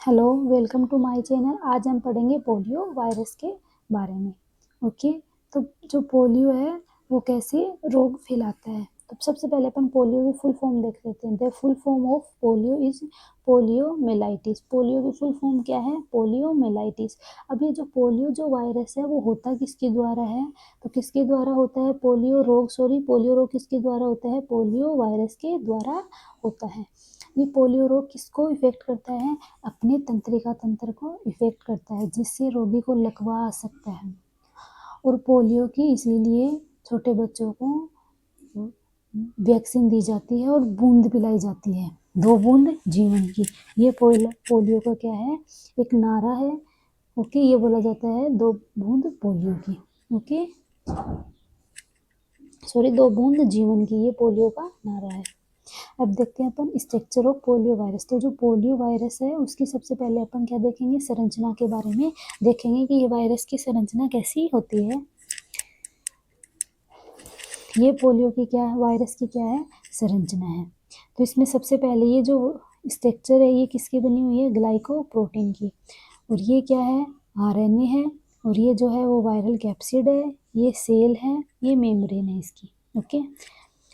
Hello, welcome to my channel. आज हम पढ़ेंगे पोलियो वायरस के बारे में। ओके, तो जो पोलियो है वो कैसे रोग फैलाता है। तो सबसे पहले अपन पोलियो की फुल फॉर्म देख लेते हैं। The full form of polio is poliomyelitis. Polio की फुल फॉर्म क्या है? पोलियोमेलाइटिस। अब ये जो पोलियो जो वायरस है वो होता किसके द्वारा है? तो किसके द्वारा होता है? पोलियो रोग किसके द्वारा होता है? पोलियो वायरस के द्वारा होता है। ये पोलियो रोग किसको इफेक्ट करता है? अपने तंत्रिका तंत्र को इफेक्ट करता है, जिससे रोगी को लकवा आ सकता है। और पोलियो की इसीलिए छोटे बच्चों को वैक्सीन दी जाती है और बूंद पिलाई जाती है, 2 बूंद जीवन की। ये पोलियो का क्या है? एक नारा है। ओके, ये बोला जाता है 2 बूंद पोलियो की। ओके, सॉरी, 2 बूंद जीवन की, ये पोलियो का नारा है। अब देखते हैं अपन स्ट्रक्चर ऑफ पोलियो वायरस। तो जो पोलियो वायरस है उसकी सबसे पहले अपन क्या देखेंगे? संरचना के बारे में देखेंगे कि ये वायरस की संरचना कैसी होती है। ये पोलियो की क्या है? वायरस की क्या है? संरचना है। तो इसमें सबसे पहले ये जो स्ट्रक्चर है ये किसकी बनी हुई है? ग्लाइकोप्रोटीन की। और ये क्या है? आरएनए है। और ये जो है वो वायरल कैप्सिड है, ये सेल है, ये मेम्ब्रेन है इसकी। ओके,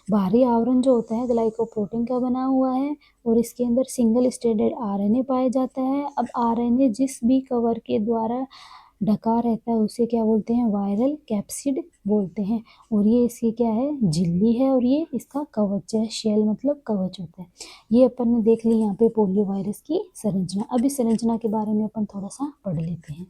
बाहरी आवरण जो होता है ग्लाइकोप्रोटीन का बना हुआ है और इसके अंदर सिंगल स्ट्रैंडेड आरएनए पाया जाता है। अब आरएनए जिस भी कवर के द्वारा ढका रहता है उसे क्या बोलते हैं? वायरल कैप्सिड बोलते हैं। और ये इसकी क्या है? झिल्ली है और ये इसका कवच है। शेल मतलब कवच होता है। ये अपन ने देख ली यहाँ पे पोलियो वायरस की संरचना। अब इस संरचना के बारे में अपन थोड़ा सा पढ़ लेते हैं।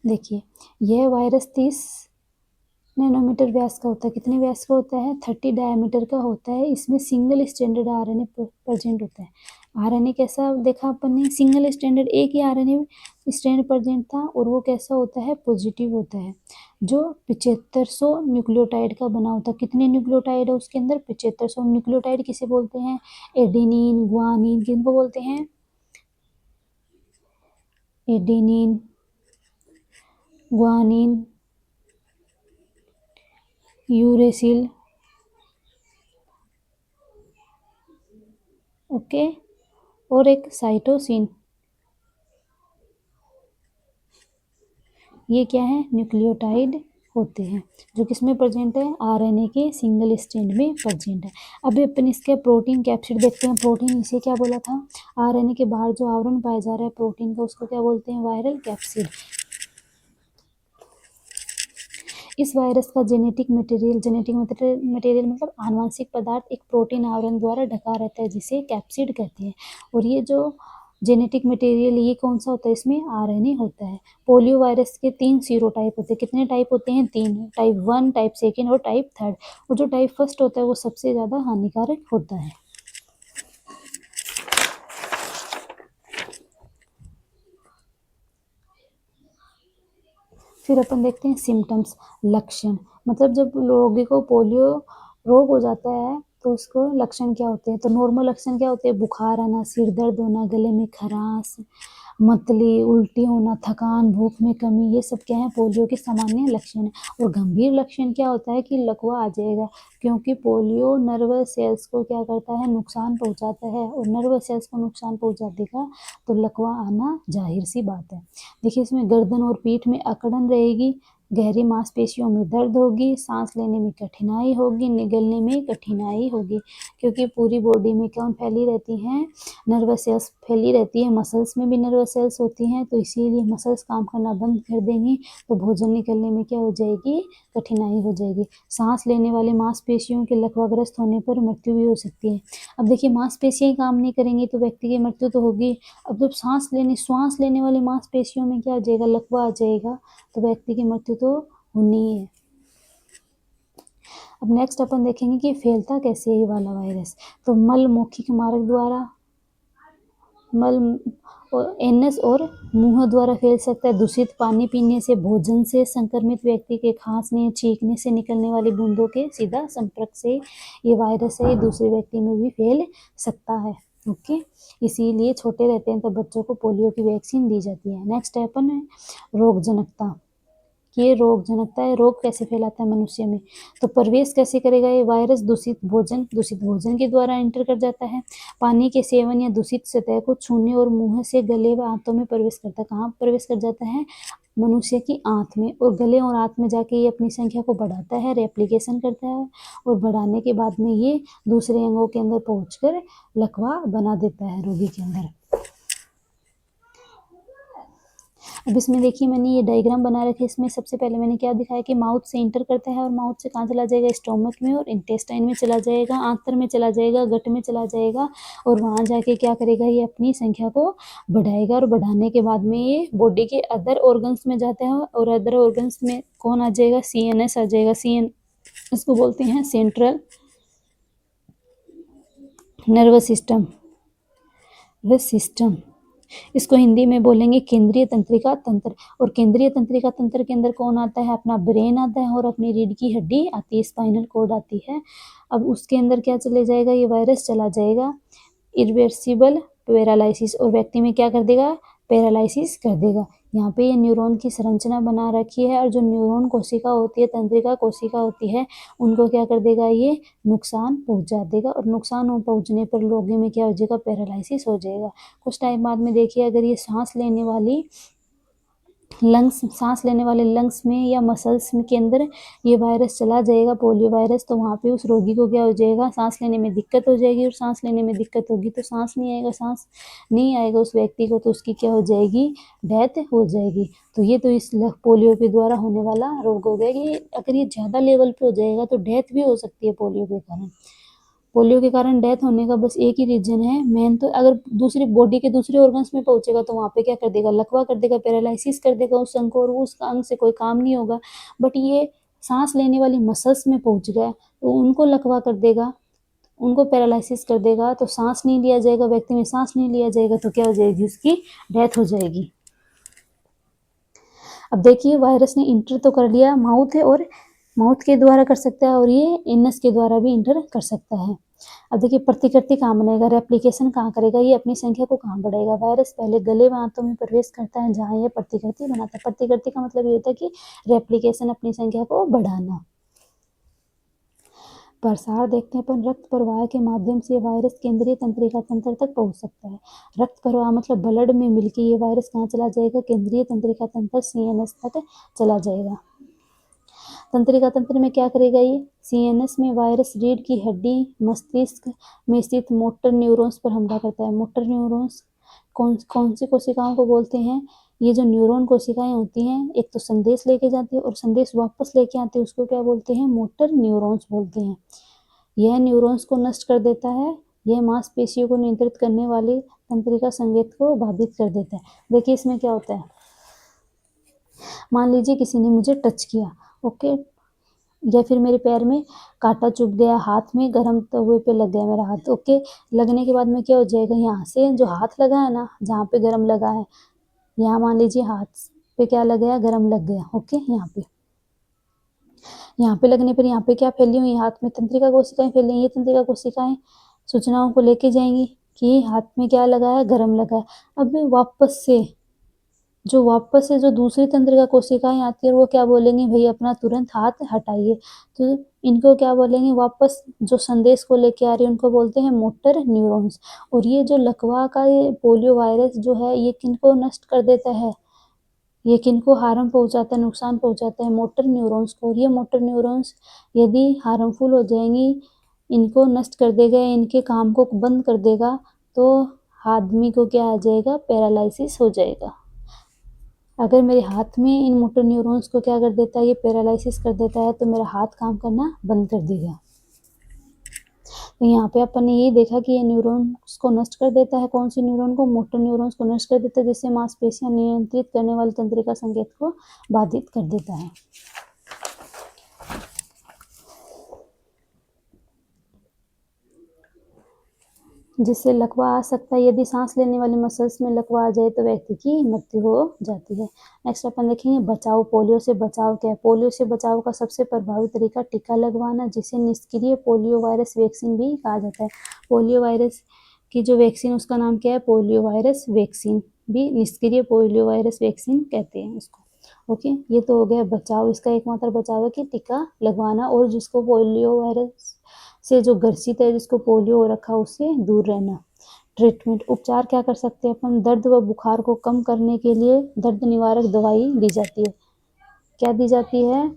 देखिए, यह वायरस 30 नैनोमीटर व्यास का होता है। कितने व्यास का होता है? 30 डायमीटर का होता है। इसमें सिंगल स्ट्रैंडेड आरएनए प्रेजेंट होता है। आरएनए कैसा देखा अपन ने? सिंगल स्ट्रैंडेड, एक ही आरएनए स्ट्रैंड प्रेजेंट था। और वो कैसा होता है? पॉजिटिव होता है, जो 7500 न्यूक्लियोटाइड का बना होता है। कितने न्यूक्लियोटाइड है उसके अंदर? 7500। न्यूक्लियोटाइड किसे बोलते हैं? एडेनिन, ग्वानिन, किनको बोलते हैं? Adenine, guanine, uracil. ओके, और एक साइटोसिन। ये क्या है? न्यूक्लियोटाइड होते हैं, जो किसमें प्रेजेंट है? आरएनए के सिंगल स्ट्रैंड में प्रेजेंट है। अभी अपन इसके प्रोटीन कैप्सिड देखते हैं। प्रोटीन इसे क्या बोला था? आरएनए के बाहर जो आवरण पाया जा रहा है प्रोटीन का, उसको क्या बोलते हैं? Viral capsid. इस वायरस का जेनेटिक मटेरियल मतलब आनुवंशिक पदार्थ एक प्रोटीन आवरण द्वारा ढका रहता है, जिसे कैप्सिड कहते हैं। और ये जो जेनेटिक मटेरियल ये कौन सा होता है? इसमें आरएनए होता है। पोलियो वायरस के 3 सीरोटाइप होते हैं। कितने टाइप होते हैं? 3। टाइप 1, टाइप 2 और टाइप 3। और जो टाइप 1 होता है वो सबसे ज़्यादा हानिकारक होता है। फिर अपन देखते हैं सिम्टम्स, लक्षण। मतलब जब रोगी को पोलियो रोग हो जाता है तो उसको लक्षण क्या होते हैं? तो नॉर्मल लक्षण क्या होते हैं? बुखार आना, सिर दर्द होना, गले में खराश, मतली, उल्टी होना, थकान, भूख में कमी, ये सब क्या है? पोलियो के सामान्य लक्षण है। और गंभीर लक्षण क्या होता है? कि लकवा आ जाएगा, क्योंकि पोलियो नर्वस सेल्स को क्या करता है? नुकसान पहुंचाता है। और नर्वस सेल्स को नुकसान पहुंचा देगा तो लकवा आना जाहिर सी बात है। देखिए, इसमें गर्दन और पीठ में अकड़न रहेगी, गहरी मांसपेशियों में दर्द होगी, सांस लेने में कठिनाई होगी, निगलने में कठिनाई होगी, क्योंकि पूरी बॉडी में कौन फैली रहती हैं? नर्वस सेल्स फैली रहती है। मसल्स में भी नर्वस सेल्स होती हैं, तो इसीलिए मसल्स काम करना बंद कर देंगी तो भोजन निकलने में क्या हो जाएगी? कठिनाई हो जाएगी। सांस लेने वाले मांसपेशियों के लकवाग्रस्त होने पर मृत्यु भी हो सकती है। अब देखिए, मांसपेशियां काम नहीं करेंगी तो व्यक्ति की मृत्यु तो होगी। अब जब श्वास लेने वाली मांसपेशियों में क्या आ जाएगा? लकवा आ जाएगा, तो व्यक्ति की मृत्यु तो होनी ही है। अब नेक्स्ट अपन देखेंगे कि फैलता कैसे है ये वाला वायरस। तो मल मौखिक मार्ग द्वारा, मल और एनस और मुंह द्वारा फैल सकता है। दूषित पानी पीने से, भोजन से, संक्रमित व्यक्ति के खांसने, छींकने से निकलने वाली बूंदों के सीधा संपर्क से ये वायरस है, ये दूसरे व्यक्ति में भी फैल सकता है। ओके, इसीलिए छोटे रहते हैं तो बच्चों को पोलियो की वैक्सीन दी जाती है। नेक्स्ट है अपन रोगजनकता, कि ये रोग जनकता है, रोग कैसे फैलाता है मनुष्य में। तो प्रवेश कैसे करेगा ये वायरस? दूषित भोजन के द्वारा एंटर कर जाता है, पानी के सेवन या दूषित सतह को छूने और मुंह से गले व आंतों में प्रवेश करता है। कहाँ प्रवेश कर जाता है? मनुष्य की आंत में, और गले और आंत में जाके ये अपनी संख्या को बढ़ाता है, रेप्लिकेशन करता है, और बढ़ाने के बाद में ये दूसरे अंगों के अंदर पहुंचकर लकवा बना देता है रोगी के अंदर। अब इसमें देखिए मैंने ये डायग्राम बना रखे, इसमें सबसे पहले मैंने क्या दिखाया कि माउथ से इंटर करता है, और माउथ से कहाँ चला जाएगा? स्टोमक में और इंटेस्टाइन में चला जाएगा, आंत्र में चला जाएगा, गट में चला जाएगा, और वहाँ जाके क्या करेगा? ये अपनी संख्या को बढ़ाएगा, और बढ़ाने के बाद में ये बॉडी के अदर ऑर्गन्स में जाता है, और अदर ऑर्गन्स में कौन आ जाएगा? CNS आ जाएगा। इसको बोलते हैं सेंट्रल नर्वस सिस्टम। इसको हिंदी में बोलेंगे केंद्रीय तंत्रिका तंत्र। और केंद्रीय तंत्रिका तंत्र के अंदर कौन आता है? अपना ब्रेन आता है, और अपनी रीढ़ की हड्डी आती है, स्पाइनल कॉर्ड आती है। अब उसके अंदर क्या चले जाएगा? ये वायरस चला जाएगा, इरिवर्सिबल पैरालिसिस, और व्यक्ति में क्या कर देगा? पैरालिसिस कर देगा। यहाँ पे ये न्यूरॉन की संरचना बना रखी है, और जो न्यूरॉन कोशिका होती है, तंत्रिका कोशिका होती है, उनको क्या कर देगा? ये नुकसान पहुंचा देगा, और नुकसान पहुंचने पर रोगी में क्या हो जाएगा? पैरालिसिस हो जाएगा। कुछ टाइम बाद में देखिए, अगर ये सांस लेने वाले लंग्स में या मसल्स के अंदर ये वायरस चला जाएगा, पोलियो वायरस, तो वहाँ पे उस रोगी को क्या हो जाएगा? सांस लेने में दिक्कत हो जाएगी, और सांस लेने में दिक्कत होगी तो सांस नहीं आएगा उस व्यक्ति को, तो उसकी क्या हो जाएगी? डेथ हो जाएगी। तो ये तो इस पोलियो के द्वारा होने वाला रोग हो गया कि अगर ये ज़्यादा लेवल पे हो जाएगा तो डेथ भी हो सकती है पोलियो के कारण। पोलियो के कारण डेथ होने का बस एक ही रीजन है मेन, तो अगर दूसरी बॉडी के दूसरे ऑर्गन्स में पहुंचेगा तो वहाँ पे क्या कर देगा? लकवा कर देगा, पैरालिसिस कर देगा उस अंग को, और वो उस अंग से कोई काम नहीं होगा। बट ये सांस लेने वाली मसल्स में पहुंच गया तो उनको लकवा कर देगा, उनको पैरालिसिस कर देगा, तो सांस नहीं लिया जाएगा, व्यक्ति में सांस नहीं लिया जाएगा, तो क्या हो जाएगी? उसकी डेथ हो जाएगी। अब देखिए वायरस ने इंटर तो कर लिया, माउथ के द्वारा कर सकता है, और ये एनस के द्वारा भी इंटर कर सकता है। अब देखिए प्रतिकृति कहाँ बनेगा? रेप्लिकेशन कहाँ करेगा? ये अपनी संख्या को कहाँ बढ़ाएगा? वायरस पहले गले व आंतों में प्रवेश करता है, जहाँ ये प्रतिकृति बनाता है। प्रतिकृति का मतलब ये होता है कि रेप्लिकेशन, अपनी संख्या को बढ़ाना। प्रसार देखते हैं अपन, रक्त प्रवाह के माध्यम से वायरस केंद्रीय तंत्रिका तंत्र तक पहुंच सकता है। रक्त प्रवाह मतलब ब्लड में मिलकर ये वायरस कहाँ चला जाएगा? केंद्रीय तंत्रिका तंत्र CNS तक चला जाएगा। तंत्रिका तंत्र में क्या करेगा ये? CNS में वायरस रीढ़ की हड्डी, मस्तिष्क में स्थित मोटर न्यूरॉन्स पर हमला करता है। मोटर न्यूरॉन्स कौन सी कोशिकाओं को बोलते हैं? ये जो न्यूरॉन कोशिकाएं होती हैं, एक तो संदेश लेके जाती है और संदेश वापस लेके आती है, उसको क्या बोलते हैं? मोटर न्यूरॉन्स बोलते हैं। यह न्यूरॉन्स को नष्ट कर देता है, यह मांसपेशियों को नियंत्रित करने वाली तंत्रिका संकेत को बाधित कर देता है। देखिए इसमें क्या होता है, मान लीजिए किसी ने मुझे टच किया, ओके, या फिर मेरे पैर में कांटा चुभ गया, हाथ में गर्म तवे पे लग गया मेरा हाथ, ओके। लगने के बाद में क्या हो जाएगा? यहाँ से जो हाथ लगा है ना, जहाँ पे गर्म लगा है, यहाँ मान लीजिए हाथ पे क्या लग गया? गर्म लग गया, ओके। यहाँ पे लगने पर यहाँ पे क्या फैली हुई? हाथ में तंत्रिका कोशिकाएं फैली हैं। ये तंत्रिका कोशिकाएं सूचनाओं को लेके जाएंगी कि हाथ में क्या लगा है? गर्म लगा है। अब वापस से जो दूसरी तंत्रिका कोशिकाएं आती है, वो क्या बोलेंगी? भाई अपना तुरंत हाथ हटाइए। तो इनको क्या बोलेंगे? वापस जो संदेश को लेके आ रही है उनको बोलते हैं मोटर न्यूरॉन्स। और ये जो लकवा का ये पोलियो वायरस जो है, ये किनको नष्ट कर देता है? ये किनको हार्म पहुंचाता है, नुकसान पहुंचाता है? मोटर न्यूरॉन्स को। और ये मोटर न्यूरॉन्स यदि हार्मफुल हो जाएंगी, इनको नष्ट कर देगा, इनके काम को बंद कर देगा, तो आदमी को क्या आ जाएगा? पैरालिसिस हो जाएगा। अगर मेरे हाथ में इन मोटर न्यूरॉन्स को क्या कर देता है? ये पैरालिसिस कर देता है, तो मेरा हाथ काम करना बंद कर देगा। तो यहाँ पे अपन ने ये देखा कि ये न्यूरॉन्स को नष्ट कर देता है। कौन सी न्यूरॉन को? मोटर न्यूरॉन्स को नष्ट कर देता है, जिससे मांसपेशियां नियंत्रित करने वाली तंत्रिका संकेत को बाधित कर देता है। जिससे लकवा आ सकता है। यदि सांस लेने वाली मसल्स में लकवा आ जाए तो व्यक्ति की मृत्यु हो जाती है। नेक्स्ट अपन देखेंगे बचाव। पोलियो से बचाव क्या है? पोलियो से बचाव का सबसे प्रभावी तरीका टीका लगवाना, जिसे निष्क्रिय पोलियो वायरस वैक्सीन भी कहा जाता है। पोलियो वायरस की जो वैक्सीन, उसका नाम क्या है? पोलियो वायरस वैक्सीन, भी निष्क्रिय पोलियो वायरस वैक्सीन कहते हैं इसको। ओके, ये तो हो गया बचाव। इसका एकमात्र बचाव है कि टीका लगवाना और जिसको पोलियो वायरस से जो ग्रसित है, जिसको पोलियो हो रखा, उससे दूर रहना। ट्रीटमेंट, उपचार क्या कर सकते हैं अपन? दर्द व बुखार को कम करने के लिए दर्द निवारक दवाई दी जाती है। क्या दी जाती है?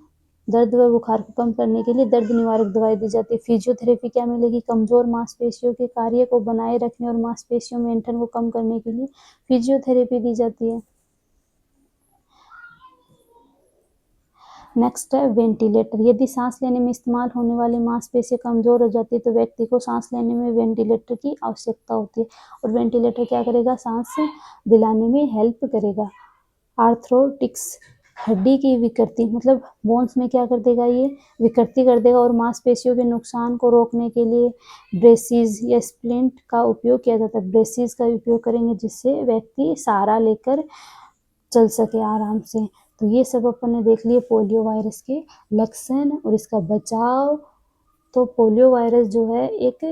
दर्द व बुखार को कम करने के लिए दर्द निवारक दवाई दी जाती है। फिजियोथेरेपी क्या मिलेगी? कमजोर मांसपेशियों के कार्य को बनाए रखने और मांसपेशियों में ऐंठन को कम करने के लिए फिजियोथेरेपी दी जाती है। नेक्स्ट है वेंटिलेटर। यदि सांस लेने में इस्तेमाल होने वाली मांसपेशी कमजोर हो जाती है तो व्यक्ति को सांस लेने में वेंटिलेटर की आवश्यकता होती है। और वेंटिलेटर क्या करेगा? सांस दिलाने में हेल्प करेगा। आर्थरोटिक्स, हड्डी की विकृति, मतलब बोन्स में क्या कर देगा? ये विकृति कर देगा। और मांसपेशियों के नुकसान को रोकने के लिए ब्रेसिस या स्प्लिंट का उपयोग किया जाता है। ब्रेसिस का उपयोग करेंगे जिससे व्यक्ति सहारा लेकर चल सके आराम से। तो ये सब अपन ने देख लिए पोलियो वायरस के लक्षण और इसका बचाव। तो पोलियो वायरस जो है एक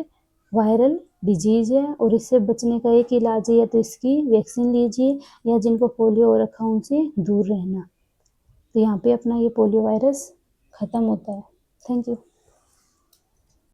वायरल डिजीज है और इससे बचने का एक इलाज है, या तो इसकी वैक्सीन लीजिए या जिनको पोलियो हो रखा उनसे दूर रहना। तो यहाँ पे अपना ये पोलियो वायरस खत्म होता है। Thank you.